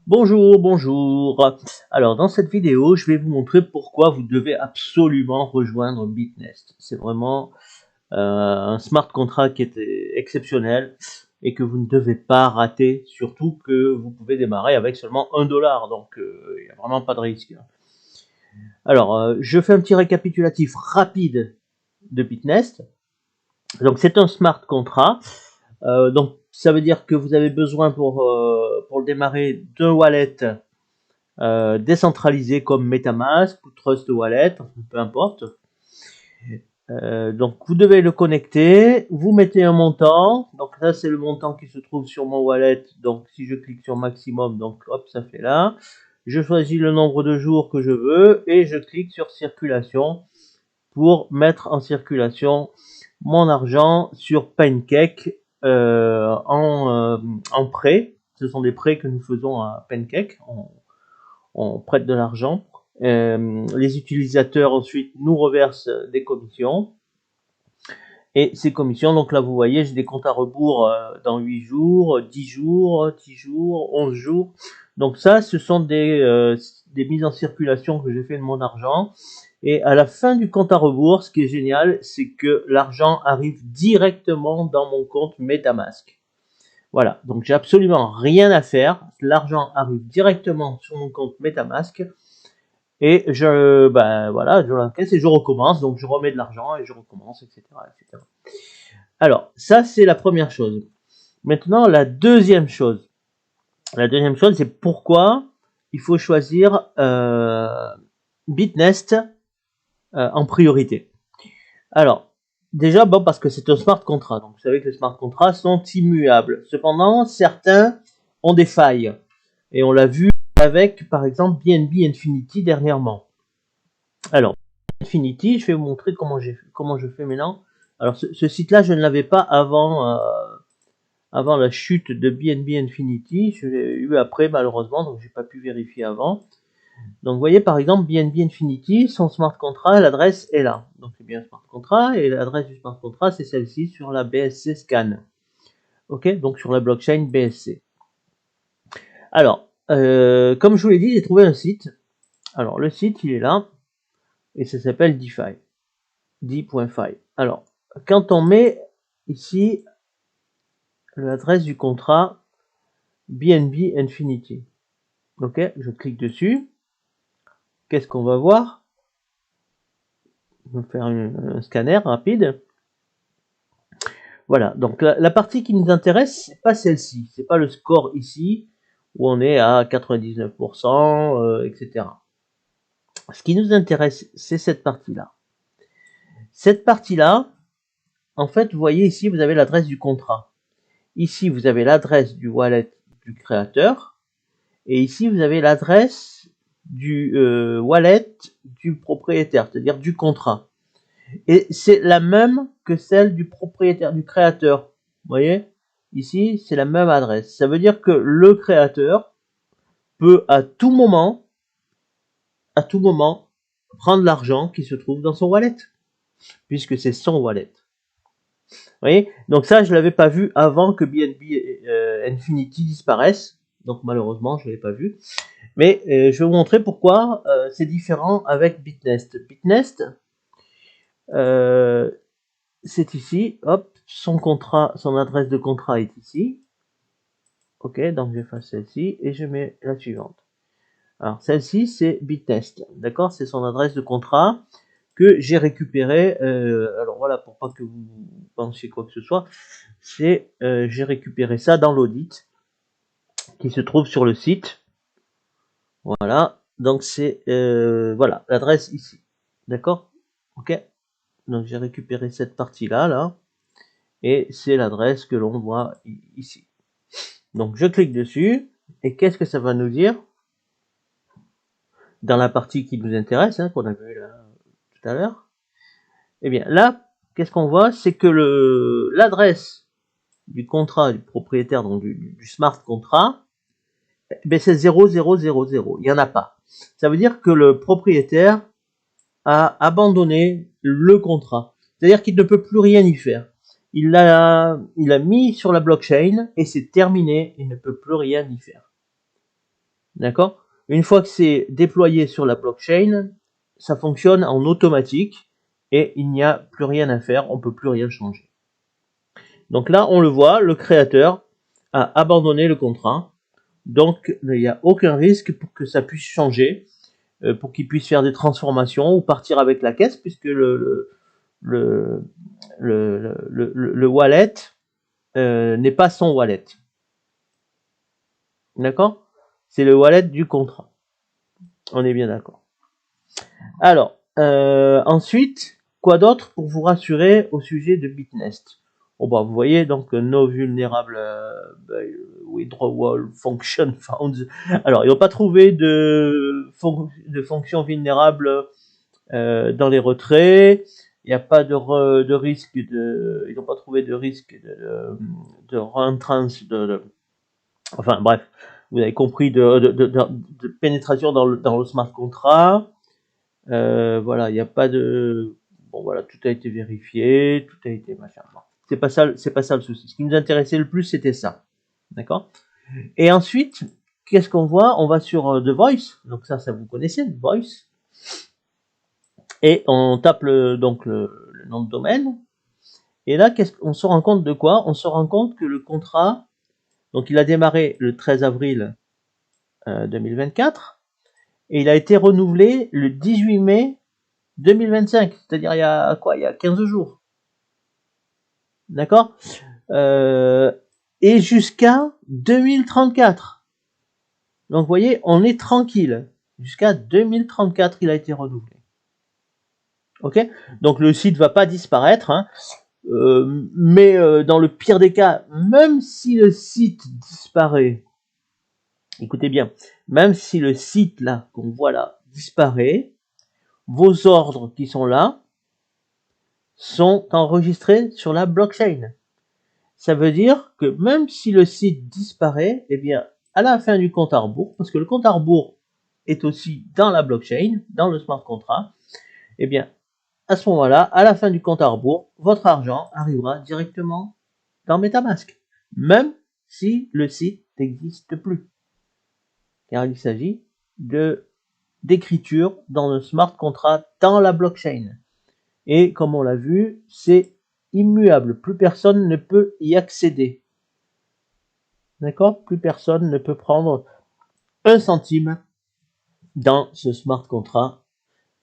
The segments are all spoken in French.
Bonjour, bonjour. Alors dans cette vidéo, je vais vous montrer pourquoi vous devez absolument rejoindre Bitnest. C'est vraiment un smart contract qui est exceptionnel et que vous ne devez pas rater, surtout que vous pouvez démarrer avec seulement $1, donc il n'y a vraiment pas de risque. Alors, je fais un petit récapitulatif rapide de Bitnest. Donc c'est un smart contract. Donc ça veut dire que vous avez besoin pour le démarrer d'un wallet décentralisé comme MetaMask ou Trust Wallet, peu importe. Donc vous devez le connecter, vous mettez un montant, donc là c'est le montant qui se trouve sur mon wallet, donc si je clique sur maximum, donc hop ça fait là, je choisis le nombre de jours que je veux et je clique sur circulation pour mettre en circulation mon argent sur Pancake en prêt. Ce sont des prêts que nous faisons à Pancake, on prête de l'argent. Les utilisateurs ensuite nous reversent des commissions. Et ces commissions, donc là vous voyez, j'ai des comptes à rebours dans 8 jours, 10 jours, 10 jours, 11 jours. Donc ça, ce sont des mises en circulation que j'ai fait de mon argent. Et à la fin du compte à rebours, ce qui est génial, c'est que l'argent arrive directement dans mon compte MetaMask. Voilà, donc j'ai absolument rien à faire. L'argent arrive directement sur mon compte MetaMask. Et voilà, je l'encaisse et je recommence. Donc je remets de l'argent et je recommence, etc., etc. Alors, ça c'est la première chose. Maintenant, la deuxième chose. La deuxième chose, c'est pourquoi il faut choisir Bitnest en priorité. Alors, déjà, bon, parce que c'est un smart contract. Donc, vous savez que les smart contracts sont immuables. Cependant, certains ont des failles. Et on l'a vu avec, par exemple, BNB Infinity dernièrement. Alors, Infinity, je vais vous montrer comment je fais maintenant. Alors, ce site-là, je ne l'avais pas avant la chute de BNB Infinity. Je l'ai eu après, malheureusement, donc j'ai pas pu vérifier avant. Donc, vous voyez, par exemple, BNB Infinity, son smart contract, l'adresse est là. Donc, c'est bien smart contract, et l'adresse du smart contract, c'est celle-ci sur la BSC Scan. Ok, donc sur la blockchain BSC. Alors, comme je vous l'ai dit, j'ai trouvé un site. Alors, le site, il est là, et ça s'appelle DeFi. D.fi. Alors, quand on met ici l'adresse du contrat BNB Infinity, ok, je clique dessus. Qu'est-ce qu'on va voir? Je vais faire un scanner rapide. Voilà, donc la partie qui nous intéresse, c'est pas celle-ci, c'est pas le score ici où on est à 99%, etc. Ce qui nous intéresse, c'est cette partie-là. Cette partie-là, en fait, vous voyez ici, vous avez l'adresse du contrat. Ici, vous avez l'adresse du wallet du créateur. Et ici, vous avez l'adresse du wallet du propriétaire, c'est-à-dire du contrat. Et c'est la même que celle du propriétaire, du créateur. Vous voyez? Ici, c'est la même adresse. Ça veut dire que le créateur peut à tout moment, prendre l'argent qui se trouve dans son wallet, puisque c'est son wallet. Vous voyez? Donc ça, je l'avais pas vu avant que BNB Infinity disparaisse. Donc malheureusement, je l'ai pas vu. Mais je vais vous montrer pourquoi c'est différent avec Bitnest. Bitnest, c'est ici. Hop, son adresse de contrat est ici. Ok, donc j'efface celle-ci et je mets la suivante. Alors celle-ci, c'est Bitnest. D'accord, c'est son adresse de contrat que j'ai récupéré. Alors voilà, pour pas que vous pensiez quoi que ce soit, j'ai récupéré ça dans l'audit qui se trouve sur le site. Voilà, donc c'est voilà l'adresse ici, d'accord, ok. Donc j'ai récupéré cette partie-là, là, et c'est l'adresse que l'on voit ici. Donc je clique dessus, et qu'est-ce que ça va nous dire dans la partie qui nous intéresse, hein, qu'on a vu là tout à l'heure. Eh bien là, qu'est-ce qu'on voit, c'est que l'adresse du contrat du propriétaire, donc du smart contract, ben c'est 0000. Il n'y en a pas. Ça veut dire que le propriétaire a abandonné le contrat. C'est-à-dire qu'il ne peut plus rien y faire. Il l'a mis sur la blockchain et c'est terminé, il ne peut plus rien y faire. D'accord? Une fois que c'est déployé sur la blockchain, ça fonctionne en automatique et il n'y a plus rien à faire, on peut plus rien changer. Donc là, on le voit, le créateur a abandonné le contrat. Donc, il n'y a aucun risque pour que ça puisse changer, pour qu'il puisse faire des transformations ou partir avec la caisse, puisque le wallet n'est pas son wallet. D'accord? C'est le wallet du contrat. On est bien d'accord. Alors, ensuite, quoi d'autre pour vous rassurer au sujet de Bitnest? Oh bah, vous voyez, donc, no vulnerable withdrawal function found. Alors, ils n'ont pas trouvé de fonction vulnérable dans les retraits. Il n'y a pas de risque ils n'ont pas trouvé de risque de reentrance enfin bref, vous avez compris, de pénétration dans le smart contract. Voilà, il n'y a pas de... Bon voilà, tout a été vérifié, tout a été machin. Bon, c'est pas ça le souci. Ce qui nous intéressait le plus, c'était ça. D'accord? Et ensuite, qu'est-ce qu'on voit? On va sur The Voice. Donc ça vous connaissez, The Voice. Et on tape donc le nom de domaine. Et là, on se rend compte de quoi? On se rend compte que le contrat, donc il a démarré le 13 avril 2024 et il a été renouvelé le 18 mai 2025, c'est-à-dire il y a quoi? Il y a 15 jours. D'accord? Et jusqu'à 2034. Donc vous voyez, on est tranquille. Jusqu'à 2034, il a été renouvelé. Ok? Donc le site va pas disparaître, hein. Mais dans le pire des cas, même si le site disparaît, écoutez bien, même si le site là qu'on voit là disparaît, vos ordres qui sont là sont enregistrés sur la blockchain. Ça veut dire que même si le site disparaît, eh bien, à la fin du compte à rebours, parce que le compte à rebours est aussi dans la blockchain, dans le smart contract, eh bien, à ce moment-là, à la fin du compte à rebours, votre argent arrivera directement dans MetaMask, même si le site n'existe plus. Car il s'agit d'écriture dans le smart contract dans la blockchain. Et comme on l'a vu, c'est immuable. Plus personne ne peut y accéder. D'accord? Plus personne ne peut prendre un centime dans ce smart contract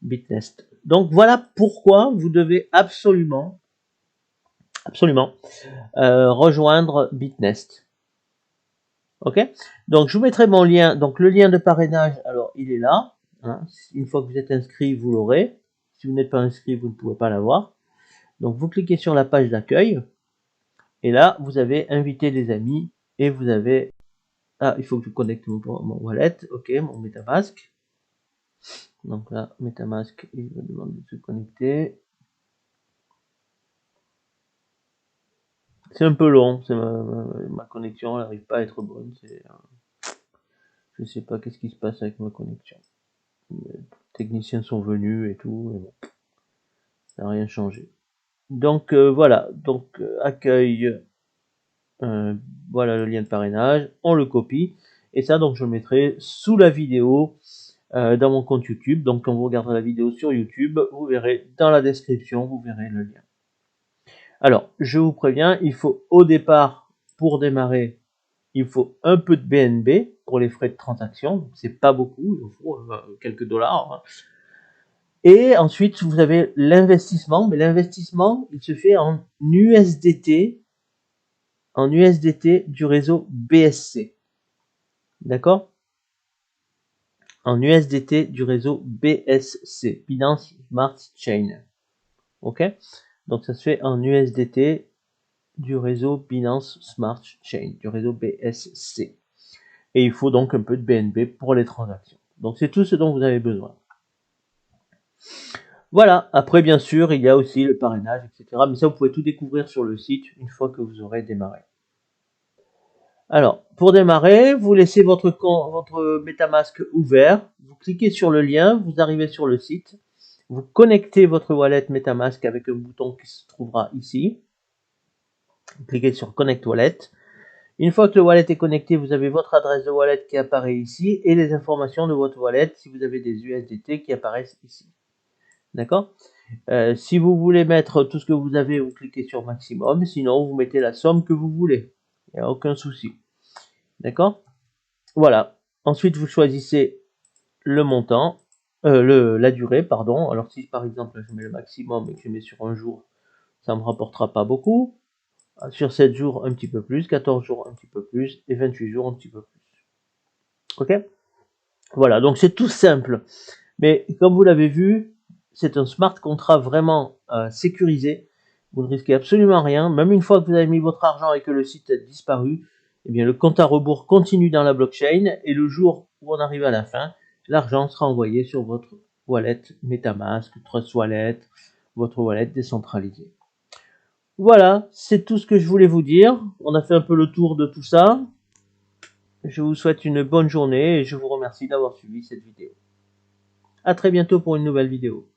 Bitnest. Donc voilà pourquoi vous devez absolument rejoindre Bitnest. Ok? Donc je vous mettrai mon lien. Donc le lien de parrainage, alors il est là. Hein. Une fois que vous êtes inscrit, vous l'aurez. Si vous n'êtes pas inscrit, vous ne pouvez pas l'avoir. Donc vous cliquez sur la page d'accueil. Et là, vous avez invité des amis. Et vous avez... Ah, il faut que je connecte mon wallet. Ok, mon MetaMask. Donc là, MetaMask, il me demande de se connecter. C'est un peu long, ma connexion n'arrive pas à être bonne. Je sais pas qu'est-ce qui se passe avec ma connexion. Les techniciens sont venus et tout, mais bon, ça n'a rien changé. Donc voilà, donc accueil, voilà le lien de parrainage, on le copie, et ça donc je le mettrai sous la vidéo dans mon compte YouTube. Donc quand vous regarderez la vidéo sur YouTube, vous verrez dans la description, vous verrez le lien. Alors, je vous préviens, il faut au départ, pour démarrer, il faut un peu de BNB pour les frais de transaction. C'est pas beaucoup, il faut quelques dollars. Hein. Et ensuite, vous avez l'investissement, mais l'investissement, il se fait en USDT du réseau BSC. D'accord? En USDT du réseau BSC, Binance Smart Chain. Ok? Donc ça se fait en USDT du réseau Binance Smart Chain, du réseau BSC. Et il faut donc un peu de BNB pour les transactions. Donc c'est tout ce dont vous avez besoin. Voilà, après bien sûr, il y a aussi le parrainage, etc. Mais ça, vous pouvez tout découvrir sur le site une fois que vous aurez démarré. Alors, pour démarrer, vous laissez votre MetaMask ouvert, vous cliquez sur le lien, vous arrivez sur le site, vous connectez votre wallet MetaMask avec un bouton qui se trouvera ici. Vous cliquez sur Connect Wallet. Une fois que le wallet est connecté, vous avez votre adresse de wallet qui apparaît ici et les informations de votre wallet si vous avez des USDT qui apparaissent ici. D'accord? Si vous voulez mettre tout ce que vous avez, vous cliquez sur maximum, sinon vous mettez la somme que vous voulez. Il n'y a aucun souci. D'accord? Voilà. Ensuite, vous choisissez le montant, la durée, pardon. Alors si par exemple je mets le maximum et que je mets sur un jour, ça ne me rapportera pas beaucoup. Sur 7 jours, un petit peu plus, 14 jours, un petit peu plus, et 28 jours, un petit peu plus. Ok? Voilà, donc c'est tout simple. Mais comme vous l'avez vu, c'est un smart contract vraiment sécurisé. Vous ne risquez absolument rien. Même une fois que vous avez mis votre argent et que le site a disparu, eh bien, le compte à rebours continue dans la blockchain et le jour où on arrive à la fin, l'argent sera envoyé sur votre wallet MetaMask, Trust Wallet, votre wallet décentralisé. Voilà, c'est tout ce que je voulais vous dire. On a fait un peu le tour de tout ça. Je vous souhaite une bonne journée et je vous remercie d'avoir suivi cette vidéo. À très bientôt pour une nouvelle vidéo.